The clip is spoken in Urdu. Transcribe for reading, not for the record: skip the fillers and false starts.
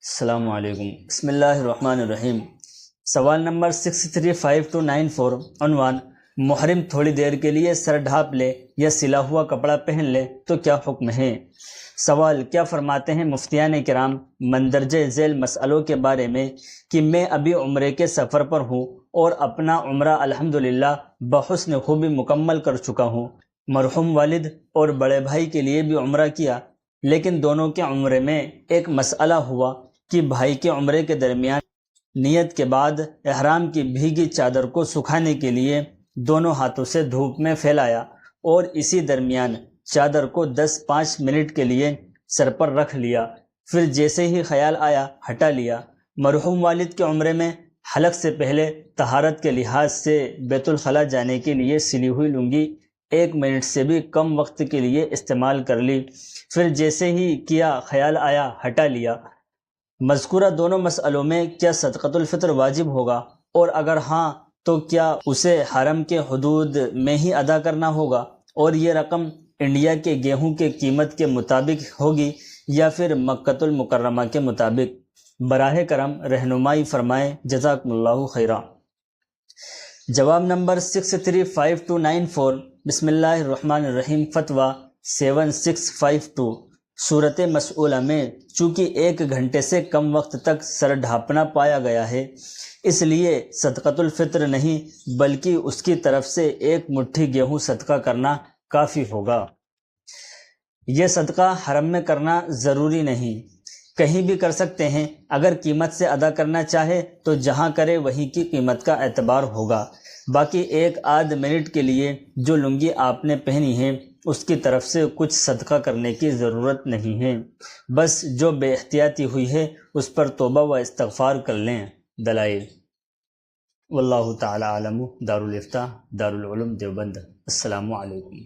السلام علیکم۔ بسم اللہ الرحمن الرحیم۔ سوال نمبر 635294، عنوان: محرم تھوڑی دیر کے لیے سر ڈھانپ لے یا سلا ہوا کپڑا پہن لے تو کیا حکم ہے؟ سوال: کیا فرماتے ہیں مفتیان کرام مندرجہ ذیل مسئلوں کے بارے میں کہ میں ابھی عمرے کے سفر پر ہوں اور اپنا عمرہ الحمدللہ بحسن خوبی مکمل کر چکا ہوں۔ مرحوم والد اور بڑے بھائی کے لیے بھی عمرہ کیا، لیکن دونوں کے عمرے میں ایک مسئلہ ہوا کہ بھائی کے عمرے کے درمیان نیت کے بعد احرام کی بھیگی چادر کو سکھانے کے لیے دونوں ہاتھوں سے دھوپ میں پھیلایا اور اسی درمیان چادر کو 10-5 منٹ کے لیے سر پر رکھ لیا، پھر جیسے ہی خیال آیا ہٹا لیا۔ مرحوم والد کے عمرے میں حلق سے پہلے طہارت کے لحاظ سے بیت الخلاء جانے کے لیے سلی ہوئی لنگی 1 منٹ سے بھی کم وقت کے لیے استعمال کر لی، پھر جیسے ہی کیا خیال آیا ہٹا لیا۔ مذکورہ دونوں مسئلوں میں کیا صدقۃ الفطر واجب ہوگا، اور اگر ہاں تو کیا اسے حرم کے حدود میں ہی ادا کرنا ہوگا اور یہ رقم انڈیا کے گیہوں کے قیمت کے مطابق ہوگی یا پھر مکۃ المکرمہ کے مطابق؟ براہ کرم رہنمائی فرمائیں، جزاکم اللہ خیرا۔ جواب نمبر 635294، بسم اللہ الرحمن الرحیم۔ فتویٰ 7652، صورت مسئولہ میں چونکہ 1 گھنٹے سے کم وقت تک سر ڈھانپنا پایا گیا ہے، اس لیے صدقۃ الفطر نہیں بلکہ اس کی طرف سے 1 مٹھی گیہوں صدقہ کرنا کافی ہوگا۔ یہ صدقہ حرم میں کرنا ضروری نہیں، کہیں بھی کر سکتے ہیں۔ اگر قیمت سے ادا کرنا چاہے تو جہاں کرے وہیں کی قیمت کا اعتبار ہوگا۔ باقی 1 منٹ کے لیے جو لنگی آپ نے پہنی ہے اس کی طرف سے کچھ صدقہ کرنے کی ضرورت نہیں ہے، بس جو بے احتیاطی ہوئی ہے اس پر توبہ و استغفار کر لیں۔ دلائل: واللہ تعالی عالم، دارالفتاح، دارالعلوم دیوبند۔ السلام علیکم۔